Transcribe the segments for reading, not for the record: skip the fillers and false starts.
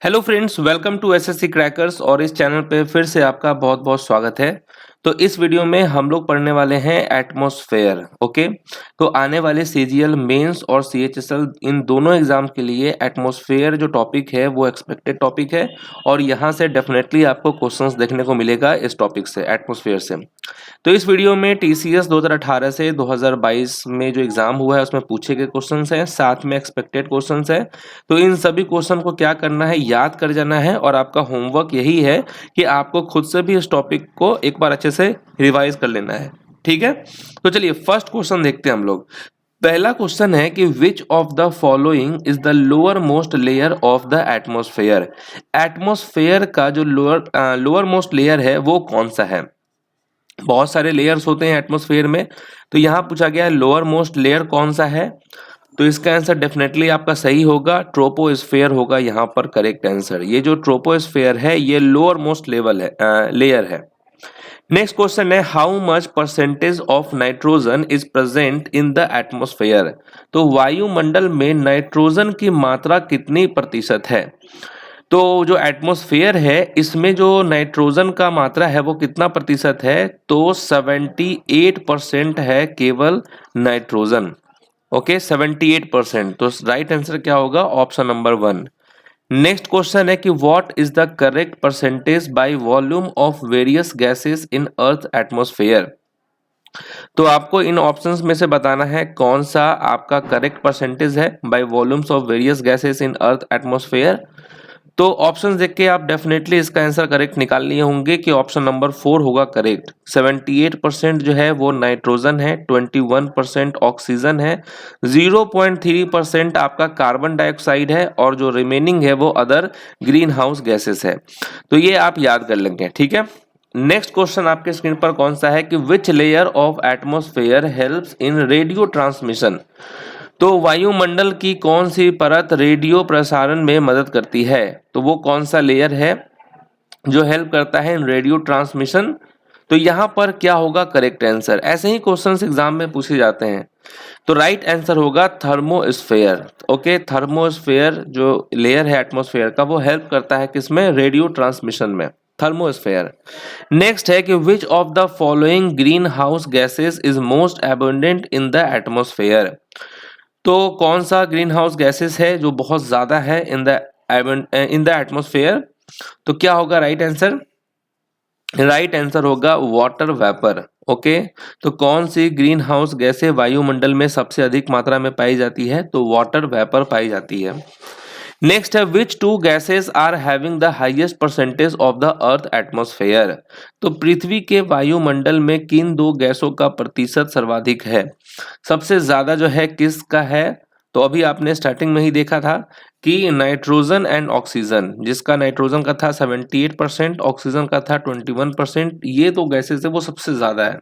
Hello friends, welcome to SSC crackers. और इस channel पे फिर से आपका बहुत बहुत स्वागत है। तो इस वीडियो में हम लोग पढ़ने वाले हैं एटमॉस्फेयर। ओके, तो आने वाले सीजीएल मेंस और सीएचएसएल इन दोनों एग्जाम के लिए एटमॉस्फेयर जो टॉपिक है वो एक्सपेक्टेड टॉपिक है और यहाँ से डेफिनेटली आपको क्वेश्चंस देखने को मिलेगा इस टॉपिक से, एटमॉस्फेयर से। तो इस वीडियो में टीसीएस 2018 से 2022 में जो एग्जाम हुआ है उसमें पूछे गए क्वेश्चंस हैं, साथ में एक्सपेक्टेड क्वेश्चंस हैं। तो इन सभी क्वेश्चन को क्या करना है, याद कर जाना है और आपका होमवर्क यही है कि आपको खुद से भी इस टॉपिक को एक बार अच्छे से रिवाइज कर लेना है। ठीक है, तो चलिए फर्स्ट क्वेश्चन देखते हैं हम लोग। पहला क्वेश्चन है कि which of the following is the lower most layer of the atmosphere. Atmosphere का जो लोअर मोस्ट लेयर है वो कौन सा है। बहुत सारे लेयर्स होते हैं एटमॉस्फेयर में, तो यहाँ पूछा गया है लोअर मोस्ट लेयर कौन सा है। तो इसका आंसर डेफिनेटली आपका सही होगा, ट्रोपोस्फेयर होगा यहाँ पर करेक्ट आंसर। ये जो ट्रोपोस्फेयर है ये लोअर मोस्ट लेवल है, लेयर है। नेक्स्ट क्वेश्चन है how much percentage of nitrogen is present in the atmosphere. तो वायुमंडल में नाइट्रोजन की मात्रा कितनी प्रतिशत है। तो जो एटमॉस्फेयर है इसमें जो नाइट्रोजन का मात्रा है वो कितना प्रतिशत है, तो 78% है केवल नाइट्रोजन। ओके, 78%। तो राइट आंसर क्या होगा, ऑप्शन नंबर 1। नेक्स्ट क्वेश्चन है कि what is the correct percentage by volume of various gases in earth atmosphere. तो आपको इन ऑप्शंस में से बताना है कौन सा आपका करेक्ट परसेंटेज है by volumes of various gases in earth atmosphere. तो ऑप्शंस देख के आप डेफिनेटली इसका आंसर करेक्ट निकाल लिए होंगे कि ऑप्शन नंबर 4 होगा करेक्ट। 78% जो है वो नाइट्रोजन है, 21% ऑक्सीजन है, 0.3% आपका कार्बन डाइऑक्साइड है और जो रिमेनिंग है वो अदर ग्रीन हाउस गैसेस है। तो ये आप याद कर लेंगे, ठीक है। नेक्स्ट क्वेश्चन आपके स्क्रीन पर कौन सा है कि which layer of atmosphere helps in radio transmission. तो वायुमंडल की कौन सी परत रेडियो प्रसारण में मदद करती है। तो वो कौन सा लेयर है जो हेल्प करता है इन रेडियो ट्रांसमिशन। तो यहाँ पर क्या होगा करेक्ट आंसर। ऐसे ही क्वेश्चंस एग्जाम में पूछे जाते हैं। तो राइट आंसर होगा थर्मोस्फेयर। ओके, थर्मोस्फेयर जो लेयर है एटमॉस्फेयर का वो हेल्प करता है किसमें, रेडियो ट्रांसमिशन में, थर्मोस्फेयर। नेक्स्ट है कि which of the following green house gases is most abundant in the atmosphere. तो कौन सा ग्रीन हाउस गैसेस है जो बहुत ज्यादा है इन द एटमॉस्फेयर। तो क्या होगा राइट आंसर, राइट आंसर होगा वाटर वेपर। ओके, तो कौन सी ग्रीन हाउस गैसें वायुमंडल में सबसे अधिक मात्रा में पाई जाती है, तो वाटर वेपर पाई जाती है। नेक्स्ट है which two gases are having the highest percentage of the earth atmosphere. तो पृथ्वी के वायुमंडल में किन दो गैसों का प्रतिशत सर्वाधिक है। सबसे ज्यादा जो है किसका है, तो अभी आपने स्टार्टिंग में ही देखा था कि नाइट्रोजन एंड ऑक्सीजन, जिसका नाइट्रोजन का था 78%, ऑक्सीजन का था 21%। ये दो गैसेस है वो सबसे ज्यादा है।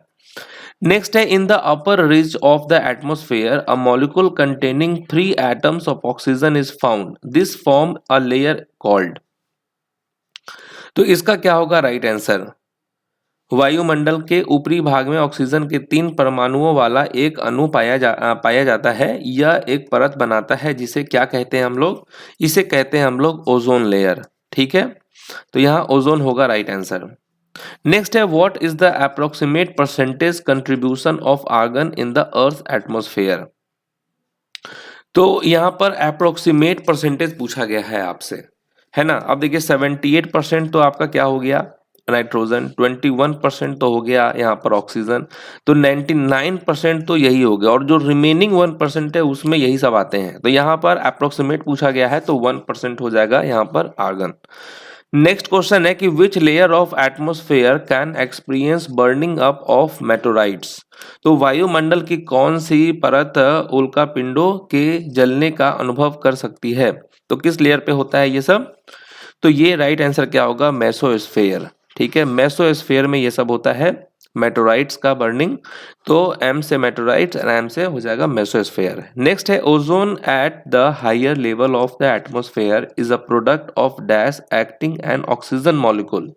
नेक्स्ट है in the upper ridge of the atmosphere a molecule containing 3 atoms of oxygen is found, this form a layer called. तो इसका क्या होगा राइट आंसर। वायुमंडल के ऊपरी भाग में ऑक्सीजन के 3 परमाणुओं वाला एक अणु पाया जाता है। यह एक परत बनाता है जिसे क्या कहते हैं हम लोग, इसे कहते हैं हम लोग ओजोन लेयर। ठीक है, तो यहाँ ओजोन होगा राइट आंसर। नेक्स्ट है what is the approximate percentage contribution of argon in the earth atmosphere. तो यहाँ पर अप्रोक्सीमेट परसेंटेज पूछा गया है आपसे, है ना। अब देखिए 78% तो आपका क्या हो गया नाइट्रोजन, 21% तो हो गया यहाँ पर ऑक्सीजन, तो 99% तो यही हो गया और जो रिमेनिंग 1% है उसमें यही सब आते हैं। तो यहाँ पर अप्रोक्सीमेट पूछा गया है तो 1% हो जाएगा यहाँ पर आर्गन। नेक्स्ट क्वेश्चन है कि which layer of atmosphere can experience burning up of meteorites. तो वायुमंडल की कौन सी परत उल्कापिंडों के जलने का अनुभव कर सकती है। तो किस लेयर पे होता है ये सब, तो ये राइट आंसर क्या होगा, मेसोस्फेयर। ठीक है, मेसोस्फेयर में ये सब होता है, मेटोराइट्स का बर्निंग। तो एम से मेटोराइट्स और एम से हो जाएगा मेसोस्फेयर। नेक्स्ट है ozone at the higher level of the atmosphere is a product of dash acting and oxygen molecule.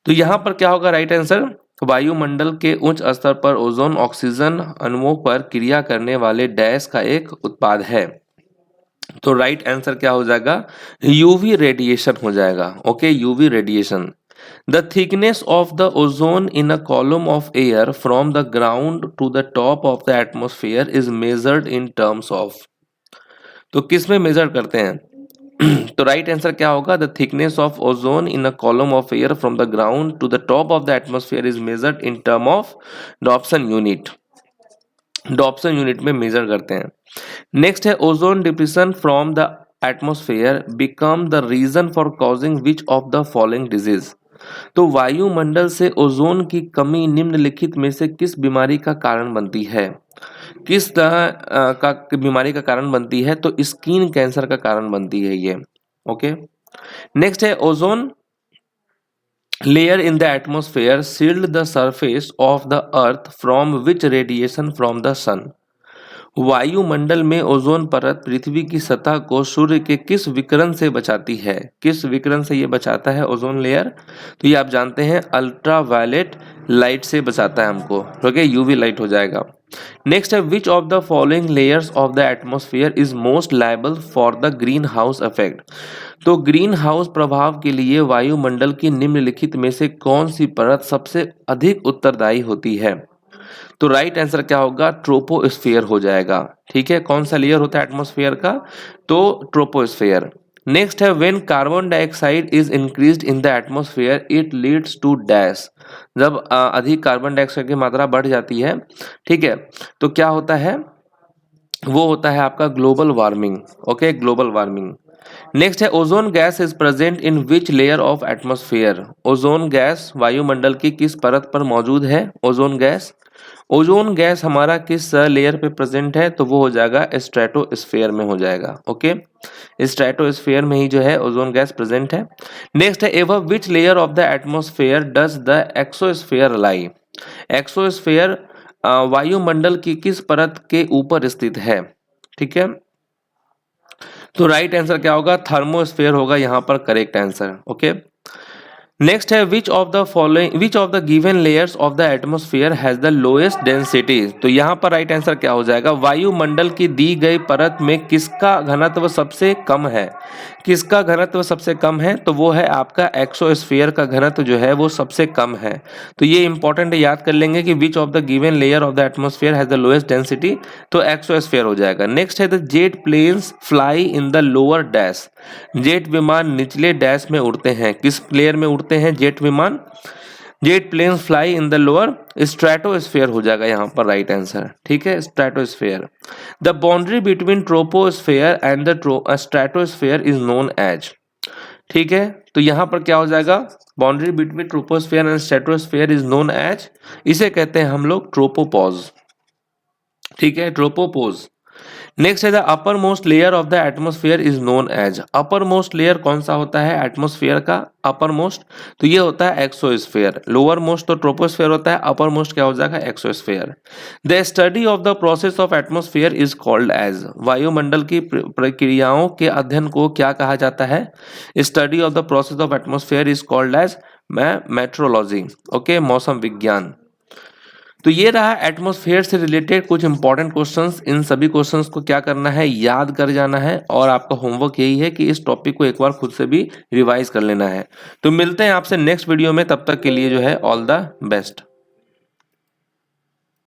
तो यहाँ पर क्या होगा राइट आंसर, वायुमंडल के उच्च स्तर पर ओजोन ऑक्सीजन अणुओं पर क्रिया करने वाले डैश का एक उत्पाद है। तो राइट आंसर क्या हो जाएगा, यूवी रेडिएशन हो जाएगा। Okay, UV radiation. The thickness of the ozone in a column of air from the ground to the top of the atmosphere is measured in terms of. तो किस में measure करते हैं? तो राइट आंसर क्या होगा, the thickness of ozone in a column of air from the ground to the top of the atmosphere is measured in term of Dobson unit. Dobson unit में measure करते हैं। Next है ozone depletion from the atmosphere become the reason for causing which of the following disease. तो वायुमंडल से ozone की कमी निम्नलिखित में से किस बीमारी का कारण बनती है? किस तरह का बीमारी का कारण बनती है? तो स्किन कैंसर का कारण बनती है ये। ओके, नेक्स्ट है ozone layer in the atmosphere shield the surface of the earth from which radiation from the sun। वायुमंडल में ओजोन परत पृथ्वी की सतह को सूर्य के किस विकिरण से बचाती है? किस विकिरण से ये बचाता है ओजोन लेयर? तो ये आप जानते हैं अल्ट्रावायलेट लाइट से बचाता है हमको। ओके, यूवी लाइट हो जाएगा। नेक्स्ट है विच of the following layers of the atmosphere is most liable for the green house effect. तो ग्रीन हाउस प्रभाव के लिए वायुमंडल की निम्नलिखित में से कौन सी परत सबसे अधिक उत्तरदायी होती है? तो राइट आंसर क्या होगा, ट्रोपोस्फियर हो जाएगा। ठीक है, कौन सा लेयर होता है एटमॉस्फेयर का? तो ट्रोपोस्फियर। नेक्स्ट है when carbon dioxide is increased in the atmosphere it leads to dash. जब अधिक कार्बन डाइऑक्साइड की मात्रा बढ़ जाती है, ठीक है, तो क्या होता है? वो होता है आपका global warming. Okay, global warming. Next है ozone gas is present in which layer of atmosphere. Ozone gas वायुमंडल की किस परत पर मौजूद है? ओजोन गैस, ओजोन गैस हमारा किस लेयर पे प्रेजेंट है? तो वो हो जाएगा स्ट्रेटोस्फेयर में हो जाएगा। ओके, स्ट्रेटोस्फेयर में ही जो है ओजोन गैस प्रेजेंट है। नेक्स्ट है ever which layer of the atmosphere does the exosphere lie. Exosphere वायुमंडल की किस परत के ऊपर स्थित है? ठीक है, तो राइट आंसर क्या होगा, थर्मोस्फेयर होगा यहाँ पर करेक्ट आंसर। ओके, नेक्स्ट है विच of the following which of the given layers of the atmosphere has the lowest density. तो यहाँ पर राइट आंसर क्या हो जाएगा, वायुमंडल की दी गई परत में किसका घनत्व सबसे कम है? किसका घनत्व सबसे कम है? तो वो है आपका एक्सोस्फेयर का घनत्व जो है वो सबसे कम है। तो ये इंपॉर्टेंट है, याद कर लेंगे कि which of the given layer of the atmosphere has the lowest density, तो एक्सोस्फेयर हो जाएगा। नेक्स्ट है the jet planes fly in the lower dash. Jet विमान निचले डैश में उड़ते हैं, किस लेयर में उड़ते हैं जेट विमान? Jet planes fly in the lower stratosphere हो जाएगा यहाँ पर राइट आंसर। ठीक है, stratosphere. The boundary between troposphere and the stratosphere is known as. ठीक है, तो यहाँ पर क्या हो जाएगा, boundary between troposphere and stratosphere is known as, इसे कहते हैं हम लोग ट्रोपोपॉज। ठीक है, ट्रोपोपोज। नेक्स्ट है the upper most layer of the atmosphere is known as. Upper most layer कौन सा होता है एटमॉस्फेयर का? अपर मोस्ट, तो ये होता है एक्सोस्फेयर। लोअर मोस्ट तो ट्रोपोस्फेयर होता है, अपर मोस्ट क्या हो जाएगा, exosphere. The study of the process of atmosphere is called as. वायुमंडल की प्रक्रियाओं के अध्ययन को क्या कहा जाता है? Study of the process of atmosphere is called as meteorology. Okay, मौसम विज्ञान। तो ये रहा एटमॉस्फेयर से रिलेटेड कुछ इंपॉर्टेंट क्वेश्चंस। इन सभी क्वेश्चंस को क्या करना है, याद कर जाना है, और आपका होमवर्क यही है कि इस टॉपिक को एक बार खुद से भी रिवाइज कर लेना है। तो मिलते हैं आपसे नेक्स्ट वीडियो में, तब तक के लिए जो है ऑल द बेस्ट।